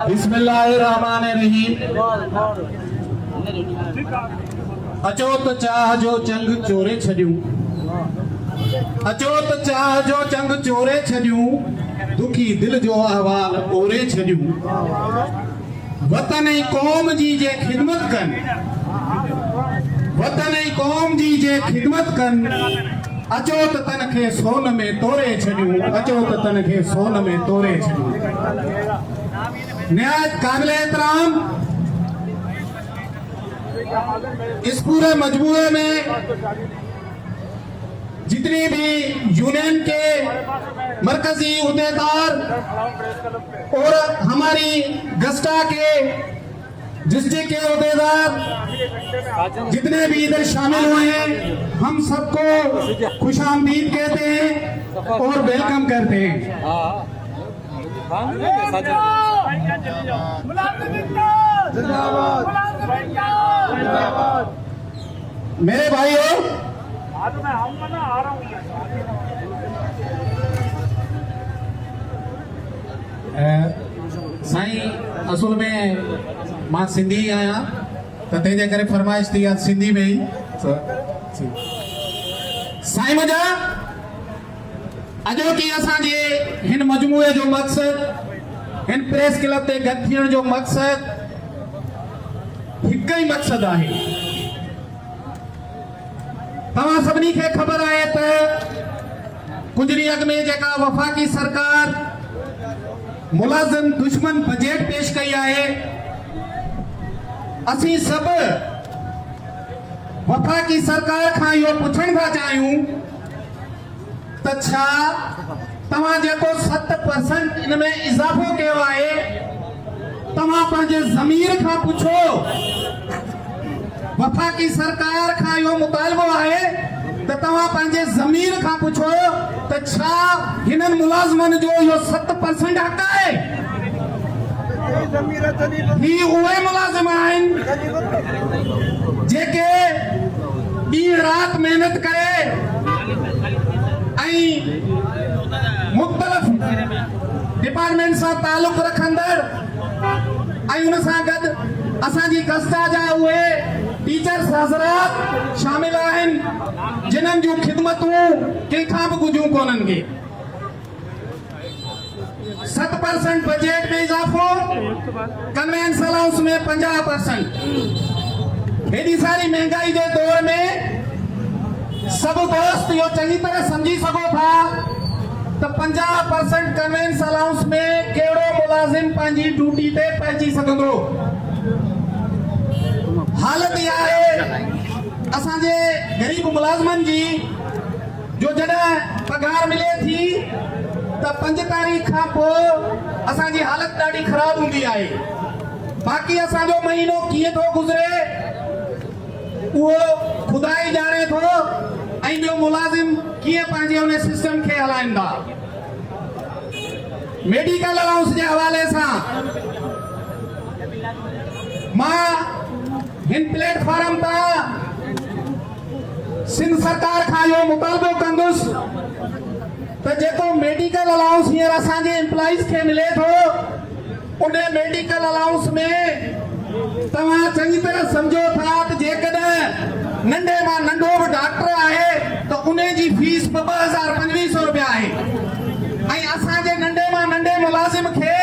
बिस्मिल्लाहिर्रहमानिर्रहीम। अचो त चाह जो चंग चोरे छॾियूं, अचो त चाह जो चंग चोरे छॾियूं, दुखी दिल जो अहवाल ओरे छॾियूं। वतन ऐं क़ौम जी जे ख़िदमत कनि, वतन ऐं क़ौम जी जे ख़िदमत कनि। अचो त तन खे सोन में तोरे छॾियूं, अचो त तन खे सोन में तोरे छॾियूं। निहायत काबिल एहतराम इस पूरे मजमूए में जितनी भी यूनियन के मरकजी उहदेदार और हमारी गस्टा के डिस्ट्रिक्ट के उहदेदार जितने भी इधर शामिल हुए हैं, हम सबको खुशामदीद कहते हैं और वेलकम करते हैं। मेरे भाइयों, साईं असुल में मां सिंधी आहियां त तंहिंजे करे फरमाइश थी आहे सिंधी में ही। साईं मुंहिंजा अॼो की असांजे हिन मजमूए जो मक़सद, हिन प्रेस क्लब ते गॾु थियण जो मक़सद हिकु ई मक़सद आहे। तव्हां सभिनी खे ख़बर आहे त कुझु ॾींहं अॻु में जेका वफ़ाक़ी सरकार मुलाज़िम दुश्मन बजट पेश कई आहे, असीं सभु वफ़ाक़ी सरकार खां इहो पुछण था चाहियूं त छा तव्हां जेको 7% इन में इज़ाफ़ो कयो आहे, तव्हां पंहिंजे ज़मीर खां पुछो। वफ़ाक़ी सरकार खां इहो मुतालबो आहे त तव्हां पंहिंजे ज़मीर खां पुछो त छा हिननि मुलाज़िमनि जो इहो 7% हक़ आहे। ही उहे मुलाज़िम आहिनि जेके ॾींहुं राति महिनत करे मुख़्तलिफ़ डिपार्टमेंट से ताल्लुक़ रखंदड़ उन सां गॾु असांजी गस्टा जा उहे टीचर्स हज़रात शामिल आहिनि जिन्हनि जूं ख़िदमतूं कंहिंखां बि गुझूं कोन्हनि के। 7% बजट में इज़ाफ़ो, कन्वेंस अलाउंस में 50%। हेॾी सारी महंगाई जे दौर में सब दोस्त यो चंगी तरह समझी सको था तो 50% कन्वेंस अलाउंस में केड़ो मुलाजिम पंहिंजी ड्यूटी ते पहुंची सकंदो। हालत यह है असांजे गरीब मुलाजमन जी जो जॾहिं पगार मिले थी तो 5 तारीख खां पोइ असांजी हालत ॾाढी ख़राब हूंदी आहे। बाक़ी असांजो महीनो कीअं थो गुज़रे वो खुदा ही जाने थो, ऐं जो मुलाजिम कीअं पंहिंजे उन सिस्टम खे हलाईंदा। मेडिकल अलाउंस जे हवाले सां मां हिन प्लेटफॉर्म तां सिंध सरकार खां इहो मुतालबो कंदुसि त जेको मेडिकल अलाउंस हींअर असांजे एम्प्लॉइज खे मिले थो, उन मेडिकल अलाउंस में तव्हां चङी तरह सम्झो था त जेकॾहिं नंढे मां नंढो बि डॉक्टर आहे तो उन जी फीस 2500 रुपया है। असांजे नंढे मां नंढे मुलाजिम खे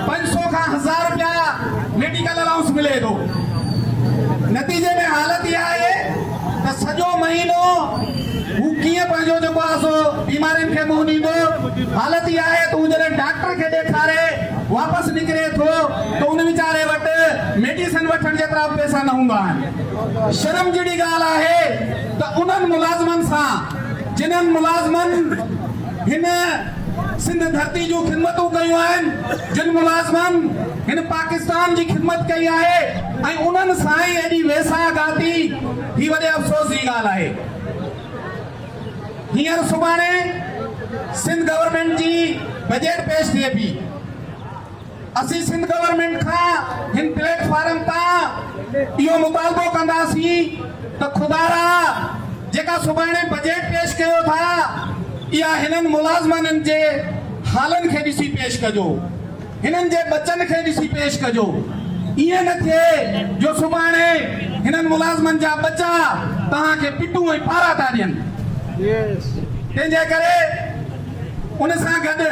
500 खां 1000 रुपया मेडिकल अलाउंस मिले थो। नतीजे में हालत यह है त सॼो महीनो हू कीअं पंहिंजो जेको आहे सो बीमारियुनि खे मुंहुं ॾींदो। हालत यह है तो जॾहिं डॉक्टर खे ॾेखारे वापस निकरे थो तो उन वीचारे वटि मेडिसिन वठण जेतिरा पैसा न हूंदा आहिनि। शर्म जहिड़ी ॻाल्हि आहे त उन्हनि मुलाज़िमनि सां जिन्हनि मुलाज़िमनि हिन सिंध धरती जूं ख़िदमतूं कयूं आहिनि, जिन मुलाज़िमनि हिन पाकिस्तान जी ख़िदमत कई आहे, ऐं उन्हनि सां ई एॾी वेसा गाती, ही वॾे अफ़सोस जी ॻाल्हि आहे। हींअर सुभाणे सिंध गवर्नमेंट जी बजट पेश थिए पई। असीं सिंध गवर्नमेंट खां हिन प्लेटफॉर्म तां इहो मुतालबो कंदासीं त खुदारा जेका सुभाणे बजट पेश कयो था, इहा हिननि मुलाज़िमनि जे हालनि खे ॾिसी पेश कजो। हिननि जे बचन खे ॾिसी पेश कजो। ईअं न थिए जो सुभाणे हिननि मुलाज़िमनि जा बच्चा तव्हांखे पिटूं ऐं पारा था ॾियनि। तंहिंजे करे उन सां गॾु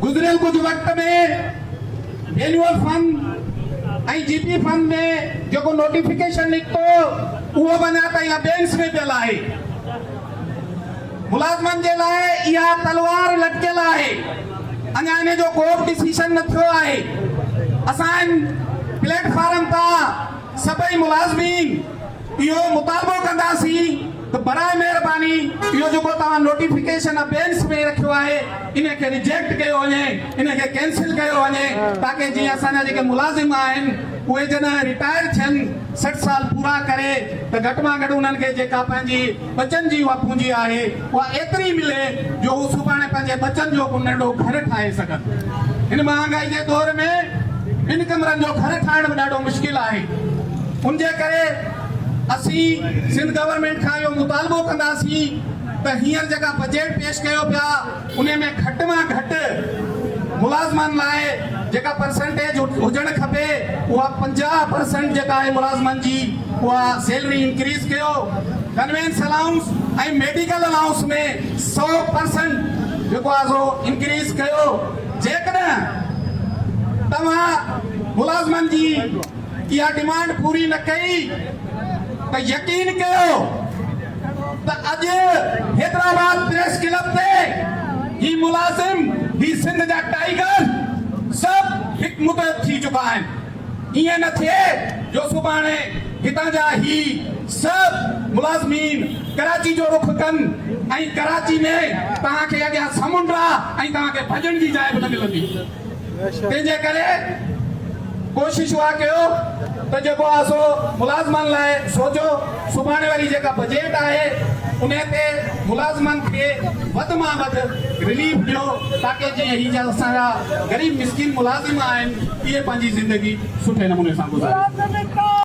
गुज़िरियल कुझु वक़्त में एनुअल फंड ऐं जीपी फंड में जेको नोटिफिकेशन निकितो उहो अञा ताईं अबेंस में पियल आहे। मुलाज़िमनि जे लाइ इहा तलवार लटकियल आहे। अञा इन जो को बि डिसीजन न थियो आहे। असां प्लेटफॉर्म तां सभई मुलाज़िमीन इहो मुतालबो कंदासीं त बराए महिरबानी इहो जेको तव्हां नोटिफिकेशन अबेंस में रखियो आहे इनखे रिजेक्ट कयो वञे, इनखे कैंसिल कयो वञे, ताकि जीअं असांजा जेके मुलाज़िम आहिनि उहे जॾहिं रिटायर थियनि 60 साल पूरा करे त घटि में घटि उन्हनि खे जेका पंहिंजी बचनि जी उहा पूंजी आहे उहा एतिरी मिले जो हू सुभाणे पंहिंजे बचनि जो को नंढो घर ठाहे सघनि। हिन महांगाई जे दौर में 2 कमरनि जो घर ठाहिण बि ॾाढो मुश्किल आहे। उनजे करे असीं सिंध गवर्नमेंट खां इहो मुतालबो कंदासीं त हींअर जेका बजट पेश कयो पिया उन में घटि में घटि मुलाज़िमनि लाइ जेका परसेंटेज हुजणु खपे उहा 50% जेका आहे मुलाज़िमनि जी उहा सैलरी इंक्रीज़ कयो। कन्वेंस अलाउंस ऐं मेडिकल अलाउंस में 100% जेको आहे सो इंक्रीज़ कयो। जेकॾहिं तव्हां मुलाज़िमनि जी इहा डिमांड पूरी न कई त यकीन कयो त अॼु हैदराबाद प्रेस क्लब ते ही मुलाज़िम ही सिंध जा टाइगर सब हिकु मुतहद थी चुका आहिनि। ईअं न थिए जो सुभाणे हितां जा ही सब मुलाज़िमीन कराची जो रुख कनि ऐं कराची में तव्हांखे अॻियां समुंड आहे ऐं तव्हांखे भॼण जी जाइ बि न मिलंदी। तंहिंजे करे कोशिश उहा कयो त जेको आहे सो मुलाज़िमनि लाइ सोचो। सुभाणे वारी जेका बजट आहे उन ते मुलाज़िमनि खे वधि मां वधि रिलीफ ॾियो ताकि जीअं हीअ असांजा ग़रीब मिस्किन मुलाज़िम आहिनि इहे पंहिंजी ज़िंदगी सुठे नमूने सां गुज़ारे।